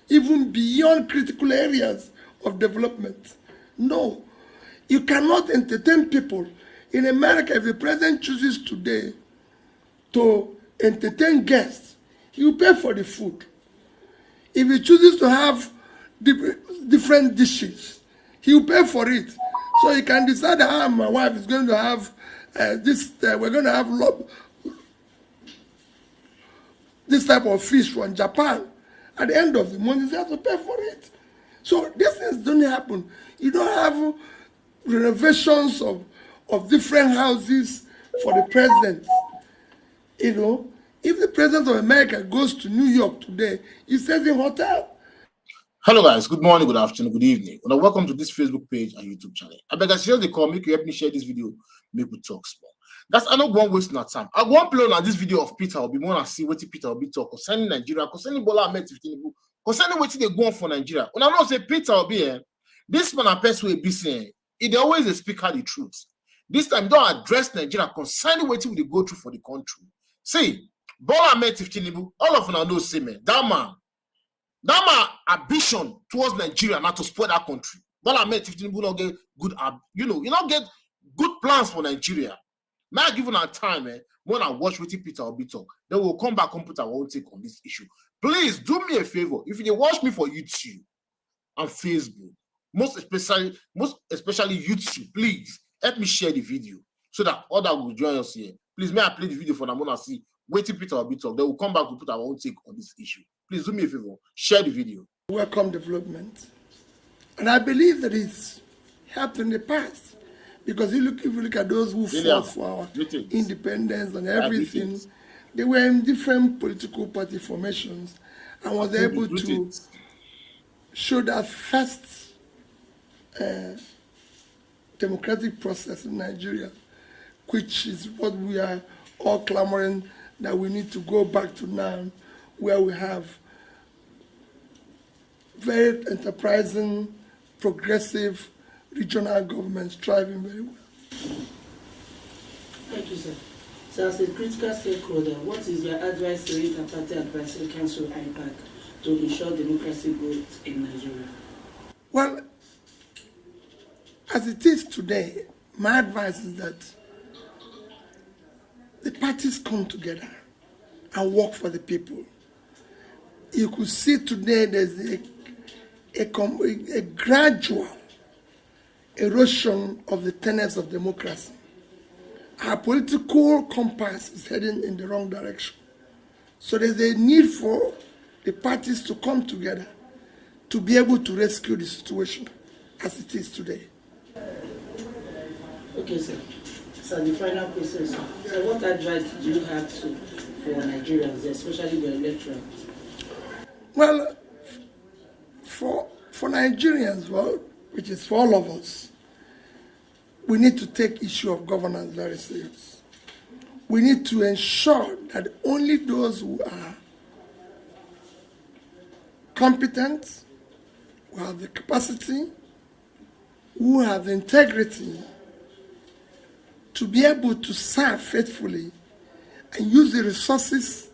even beyond critical areas of development. No, you cannot entertain people. In America, if the president chooses today to entertain guests, he will pay for the food. If he chooses to have different dishes, he will pay for it. So he can decide how my wife is going to have we're going to have this type of fish from Japan. At the end of the month, he has to pay for it. So these things don't happen. You don't have renovations of different houses for the president. You know, if the president of America goes to New York today, he stays in hotel. Hello guys, good morning, good afternoon, good evening. And welcome to this Facebook page and YouTube channel. I beg you, the call, make you help me share this video, make we talk small. That's I not going to waste no time. I go on play on this video of Peter. I'll be more and see what Peter will be talk concerning Nigeria, concerning Bola Ahmed Tinubu, concerning what they go on for Nigeria. When I know say Peter will be here, this man a person will be saying it always speak out the truth. This time don't address Nigeria concerning what they go through for the country. See, Bola Ahmed Tinubu, all of them know say man, that man ambition towards Nigeria not to spoil that country. Bola Ahmed Tinubu not get good, you not get good plans for Nigeria. Now given our time, when I watch with Peter Obi talk, then we'll come back and put our own take on this issue. Please do me a favor. If you watch me for YouTube and Facebook, most especially YouTube, please help me share the video so that others will join us here. Please, may I play the video for them and see waiting Peter Obi talk. Then we'll come back and put our own take on this issue. Please do me a favor. Share the video. Welcome development. And I believe that it's helped in the past. Because if you look at those who fought for our independence and everything, they were in different political party formations and was able to show that first democratic process in Nigeria, which is what we are all clamoring that we need to go back to now, where we have very enterprising, progressive regional governments thriving very well. Thank you, sir. So as a critical stakeholder, what is your advice to the Interparty Advisory Council IPAC to ensure democracy growth in Nigeria? Well, as it is today, my advice is that the parties come together and work for the people. You could see today there's a gradual erosion of the tenets of democracy. Our political compass is heading in the wrong direction. So there's a need for the parties to come together to be able to rescue the situation as it is today. Okay, sir. So the final question, sir. So what advice do you have for Nigerians, especially the electorate? Well, for Nigerians, well, which is for all of us, we need to take issue of governance very serious. We need to ensure that only those who are competent, who have the capacity, who have the integrity to be able to serve faithfully and use the resources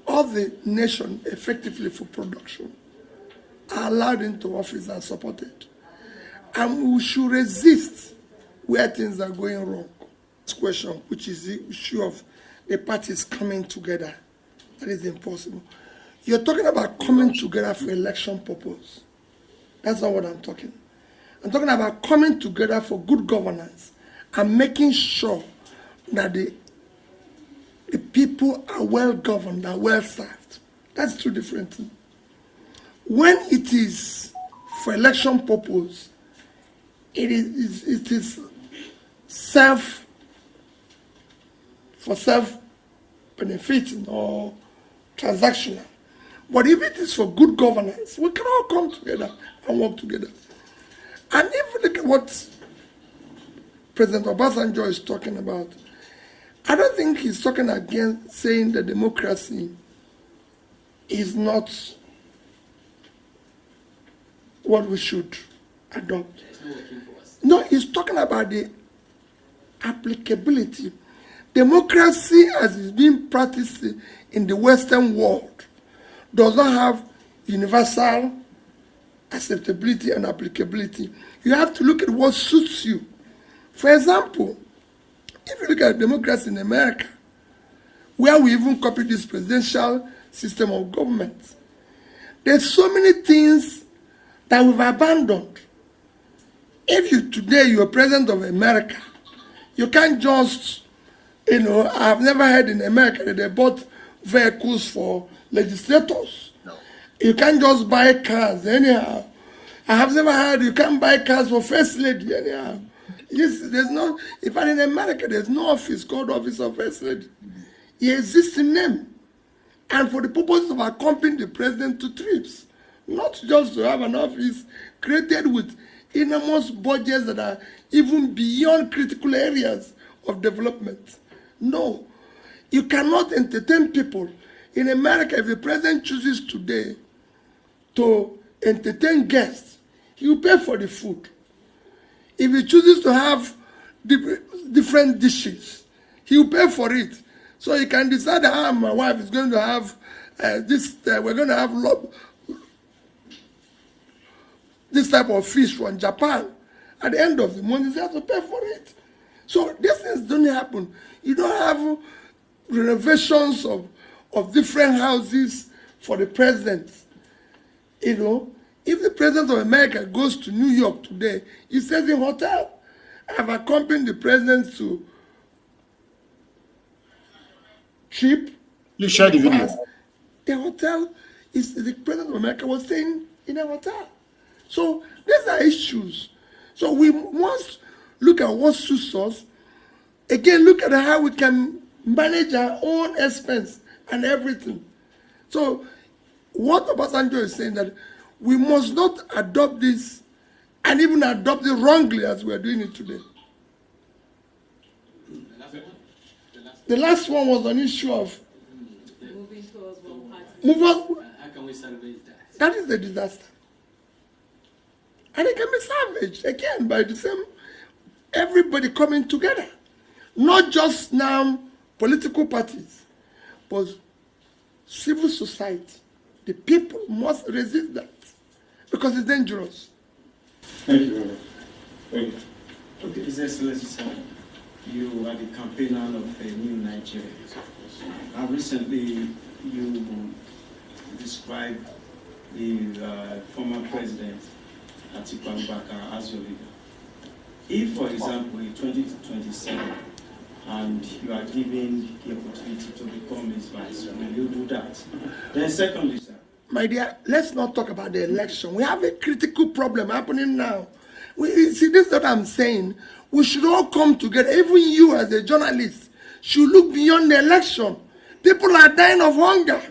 of the nation effectively for production are allowed into office and supported. And we should resist where things are going wrong. This question, which is the issue of the parties coming together, that is impossible. You're talking about coming together for election purpose. That's not what I'm talking. I'm talking about coming together for good governance and making sure that the people are well governed and well served. That's two different things. When it is for election purpose, it is self-benefiting or transactional. But if it is for good governance, we can all come together and work together. And if you look at what President Obasanjo is talking about, I don't think he's talking against saying that democracy is not what we should adopt. No, he's talking about the applicability. Democracy, as is being practiced in the Western world, does not have universal acceptability and applicability. You have to look at what suits you. For example, if you look at democracy in America, where we even copy this presidential system of government, there's so many things that we've abandoned. If you're president of America, you can't just, I've never heard in America that they bought vehicles for legislators. No. You can't just buy cars anyhow. I have never heard you can't buy cars for first lady anyhow. Yes, there's no, in fact in America, there's no office called Office of First Lady. It exists in name. And for the purpose of accompanying the president to trips. Not just to have an office created with enormous budgets that are even beyond critical areas of development. No. You cannot entertain people. In America, if the president chooses today to entertain guests, he will pay for the food. If he chooses to have different dishes, he will pay for it. So he can decide how my wife is going to have we're going to have this type of fish from Japan. At the end of the month, he has to pay for it. So these things don't happen. You don't have renovations of different houses for the president. If the president of America goes to New York today, he stays in hotel. I've accompanied the president to trip. Please share the video. The hotel the president of America was staying in a hotel. So these are issues. So we must look at what suits us. Again, look at how we can manage our own expense and everything. So what Obasanjo is saying that we must not adopt this and even adopt it wrongly as we are doing it today. The last one was an issue of moving towards one party. How can we salvage that? That is a disaster. And it can be salvaged again by the same everybody coming together. Not just now political parties, but civil society. The people must resist that because it's dangerous. Thank you very much. Thank you. Okay, His Excellency, sir, you are the campaigner of a new Nigeria. And recently you described the former president, Atiku Abubakar, as your leader. If, for example, in 2027, and you are given the opportunity to become his vice, will you do that? Then secondly, sir. My dear, let's not talk about the election. We have a critical problem happening now. See, this is what I'm saying. We should all come together. Even you as a journalist should look beyond the election. People are dying of hunger.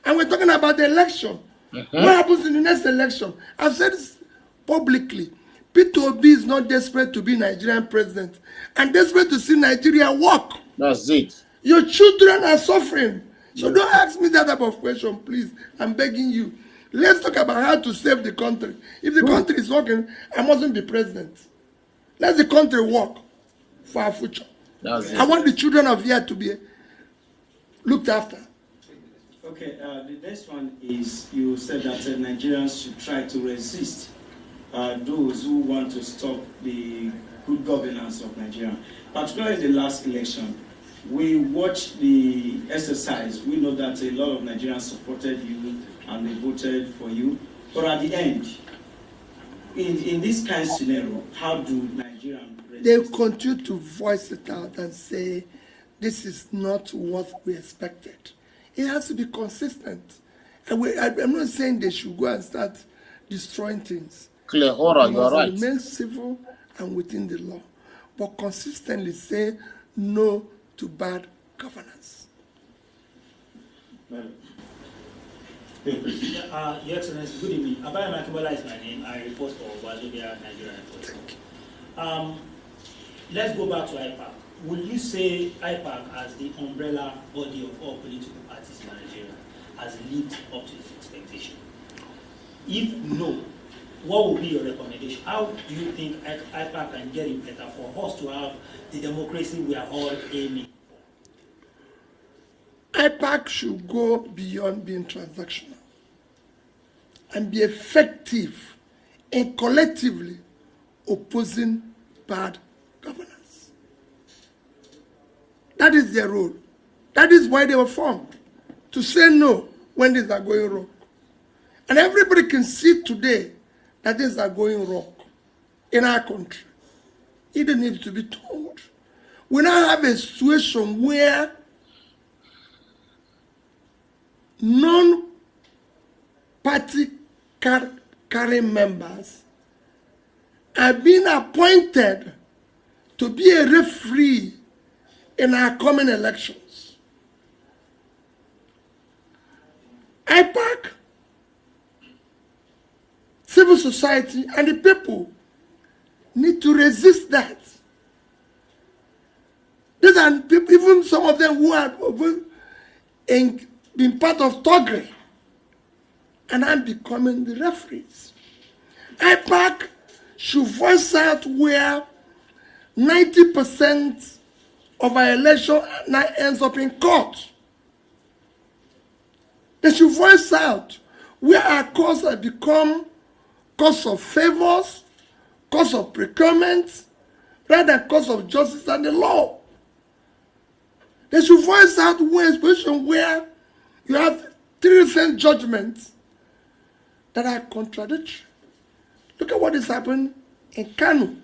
And we're talking about the election. What happens in the next election? I've said this publicly. Peter Obi is not desperate to be Nigerian president and desperate to see Nigeria work. That's it. Your children are suffering. So don't ask me that type of question, please. I'm begging you. Let's talk about how to save the country. If the country is working, I mustn't be president. Let the country work for our future. That's it. I want the children of here to be looked after. Okay, the next one is you said that Nigerians should try to resist those who want to stop the good governance of Nigeria. Particularly the last election, we watched the exercise. We know that a lot of Nigerians supported you and they voted for you. But at the end, in this kind of scenario, how do Nigerians resist? They continue to voice it out and say, this is not what we expected. It has to be consistent. And I'm not saying they should go and start destroying things. Clear order, you are right. Remain civil and within the law, but consistently say no to bad governance. Your Excellency, good evening. Abaya Makibola is my name. I report for Wazobia, Nigeria. Thank you. Let's go back to IPAC. Will you say IPAC as the umbrella body of all political parties in Nigeria has lived up to its expectation? If no, what would be your recommendation? How do you think IPAC can get it better for us to have the democracy we are all aiming for? IPAC should go beyond being transactional. and be effective in collectively opposing bad governance. That is their role. That is why they were formed, to say no when things are going wrong. And everybody can see today that things are going wrong in our country. It needs to be told. We now have a situation where non-party carrying members are being appointed to be a referee in our coming elections. IPAC, civil society, and the people need to resist that. These are people, even some of them who have been part of Togre, and I'm becoming the referees. IPAC should voice out where 90% of our election now ends up in court. They should voice out where our courts have become courts of favors, courts of procurement, rather than courts of justice and the law. They should voice out where a position where you have 3 recent judgments that are contradictory. Look at what has happened in Kano,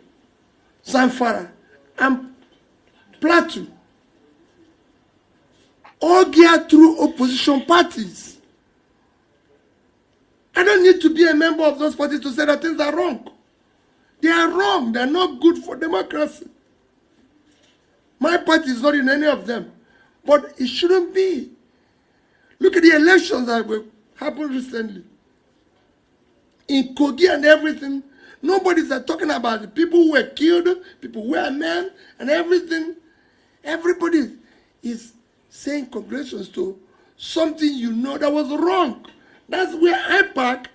Zamfara, and Plateau. All geared through opposition parties. I don't need to be a member of those parties to say that things are wrong. They are wrong. They are not good for democracy. My party is not in any of them. But it shouldn't be. Look at the elections that happened recently. In Kogi and everything, nobody's talking about the people who were killed, people who were men, and everything. Everybody is saying congratulations to something you know that was wrong. That's where IPAC,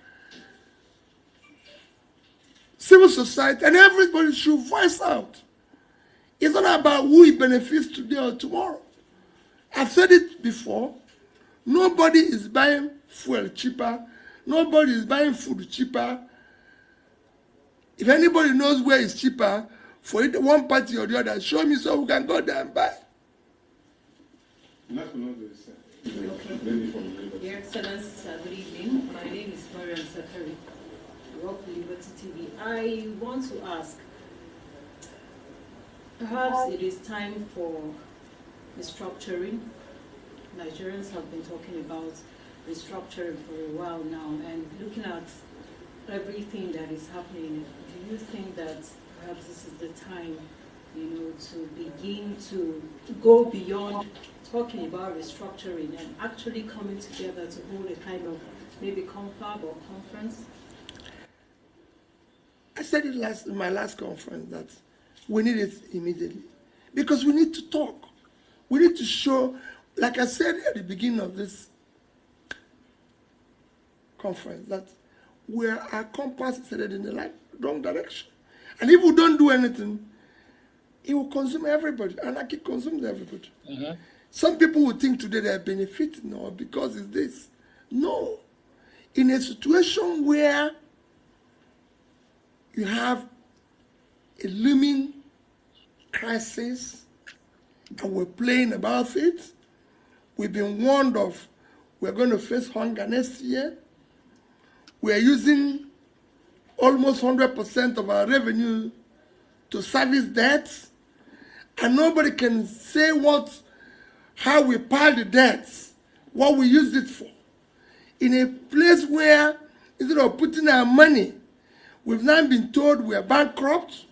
civil society, and everybody should voice out. It's not about who it benefits today or tomorrow. I've said it before. Nobody is buying fuel cheaper. Nobody is buying food cheaper. If anybody knows where it's cheaper for it, one party or the other, show me so we can go there and buy. Your Excellency, good evening. My name is Mariam Sakari, Rock Liberty TV. I want to ask, perhaps it is time for restructuring. Nigerians have been talking about restructuring for a while now, and looking at everything that is happening, do you think that perhaps this is the time, to begin to go beyond talking about restructuring and actually coming together to hold a kind of maybe confab or conference? I said it in my last conference that we need it immediately because we need to talk. We need to show, like I said at the beginning of this conference, that our compass is headed in the wrong direction. And if we don't do anything, it will consume everybody. Anarchy consumes everybody. Some people will think today they are benefiting or because it's this. No. In a situation where you have a looming crisis and we're playing about it, we've been warned of we're going to face hunger next year. We're using almost 100% of our revenue to service debts, and nobody can say how we pile the debts, what we use it for. In a place where, instead of putting our money, we've now been told we are bankrupt.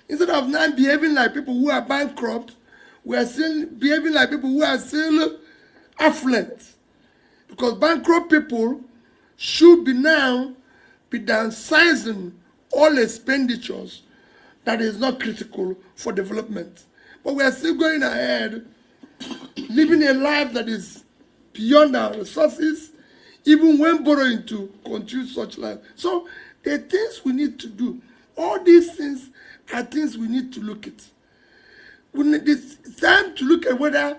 Instead of now behaving like people who are bankrupt, we are still behaving like people who are still affluent. Because bankrupt people should be now be downsizing all expenditures that is not critical for development. But we are still going ahead, living a life that is beyond our resources, even when borrowing to continue such life. So there are things we need to do. All these things are things we need to look at. It's time to look at whether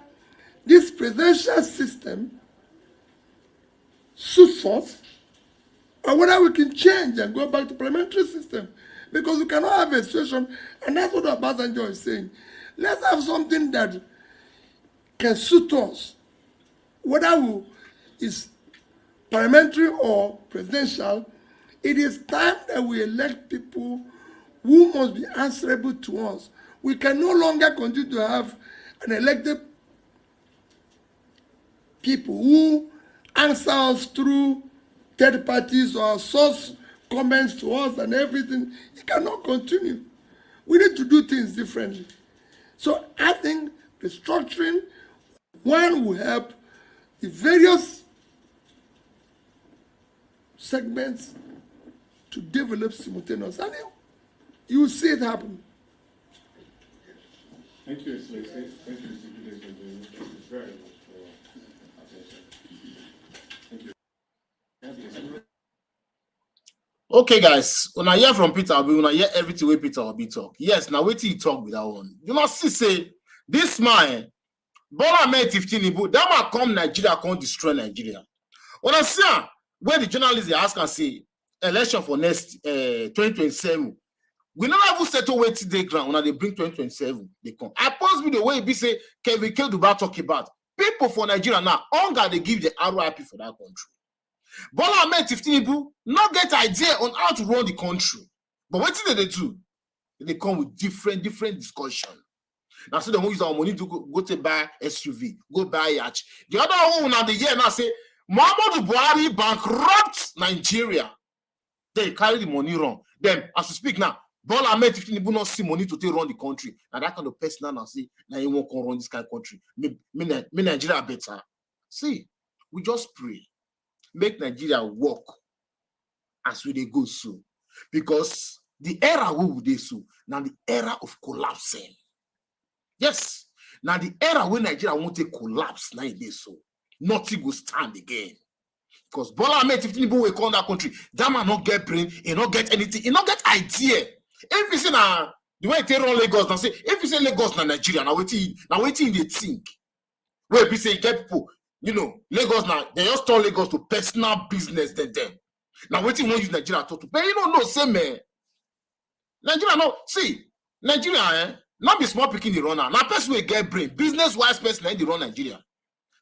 this presidential system suits us or whether we can change and go back to parliamentary system. Because we cannot have a situation, and that's what Obasanjo is saying. Let's have something that can suit us, whether it's parliamentary or presidential. It is time that we elect people who must be answerable to us. We can no longer continue to have an elected people who answer us through third parties or source comments to us and everything. It cannot continue. We need to do things differently. So I think restructuring, one, will help the various segments to develop simultaneously. And you will see it happen. Thank you, Excellency. Thank you, Mr. President, very much for attention. Thank you. Okay, guys, when I hear from Peter Obi, when I hear everything where Peter Obi talk, yes, now wait till he talk with that one. You must see, say, this man, Bola Ahmed Tinubu, that man come Nigeria, can't destroy Nigeria. When I see where the journalists they ask and say, election for next 2027, we never even settle wait till they ground when they bring 2027, they come. I pause video where he say, Kevin Keduba talk about people for Nigeria now, hunger they give the RIP for that country. Bola Ahmed Tinubu not get idea on how to run the country. But what did they do? They come with different discussion. Now, so they won't use our money to go to buy SUV, go buy yacht. The other one now the year now say, Muhammadu Buhari bankrupt Nigeria. They carry the money wrong. Then, as we speak now, Bola Ahmed Tinubu not see money to take run the country. Now that kind of person now say, now you won't run this kind of country. Me Nigeria better. See, we just pray. Make Nigeria work as we they go so, because the era we would they so now the era of collapsing. Yes, now the era when Nigeria won't take collapse now it is so nothing will stand again. Because Bola Ahmed Tinubu will call that country, that man not get brain, he not get anything, he not get idea. If you say now the way they run Lagos now say if you say Lagos now Nigeria now waiting they think where we say get people. You know, Lagos now, they just turn Lagos to personal business than them. Now, waiting won't use Nigeria to but you don't know, same man. Nigeria, no, see, Nigeria, not be small picking the runner. Now, person will get brain, business wise person, they run Nigeria.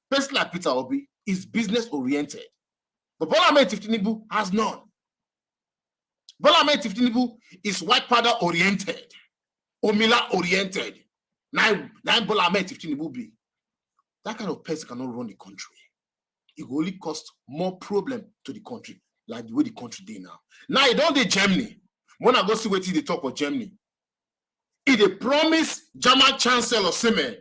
Person like Peter Obi is business oriented. But Bola Ahmed Tinubu has none. Bola Ahmed Tinubu is white powder oriented, Omila oriented. Now Bola Ahmed Tinubu be. That kind of person cannot run the country. It will only cost more problem to the country, like the way the country did now. Now, you don't do Germany. When I go see what they talk about Germany, if they promise German Chancellor Semen,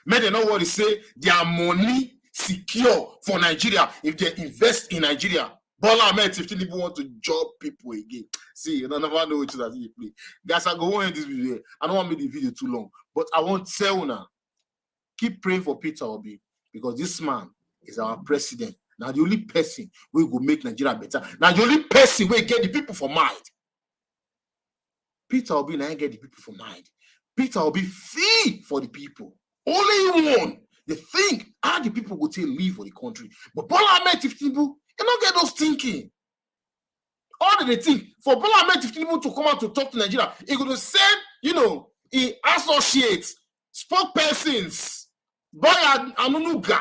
may they know what they say, their money secure for Nigeria if they invest in Nigeria. Bola Ahmed Tinubu want to job people again. See, you don't never know which is that they play. Guys, I go on this video. I don't want to make the video too long, but I want to tell now. Keep praying for Peter Obi, because this man is our president. Now the only person we will make Nigeria better. Now the only person we get the people for mind. Peter Obi now get the people for mind. Peter Obi fee for the people. Only one. They think how the people will take leave for the country. But Bola Ahmed Tinubu, you don't get those thinking. All that they think for Bola Ahmed Tinubu to come out to talk to Nigeria, he could send, he associates, spokespersons. Boy, Anunuga,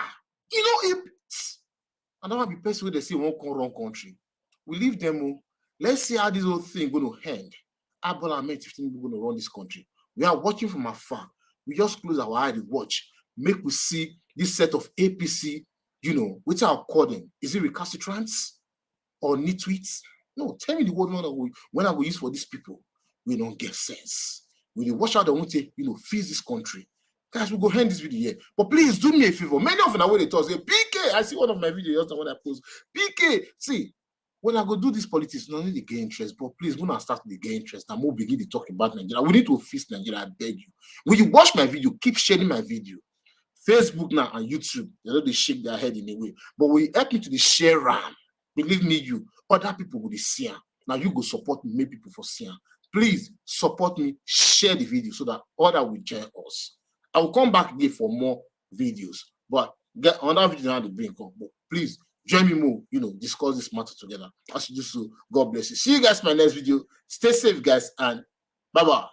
I don't want to be person where they say won't come wrong country. We leave them. Let's see how this whole thing going to end. Bola Ahmed Tinubu going to run this country. We are watching from afar. We just close our eyes to watch. Make we see this set of APC, which are according. Is it recalcitrants or nitwits? No, tell me the word when I will use for these people. We don't get sense. We watch out the one to, fix this country. Guys, we'll go end this video here. But please do me a favor. Many of them are where they talk. Say, PK, I see one of my videos when I post. PK, see, when I go do this politics, not only they gain interest, but please, when I start to gain interest, I'm more begin to talk about Nigeria. We need to fix Nigeria, I beg you. When you watch my video, keep sharing my video. Facebook now and YouTube, they shake their head in a way. But when you help me to the share ram, believe me, other people will see them. Now you go support me, make people for see them. Please support me, share the video so that others will join us. I will come back again for more videos, but get another video now to bring up. But please join me more, discuss this matter together. As you do so, God bless you. See you guys in my next video. Stay safe, guys, and bye-bye.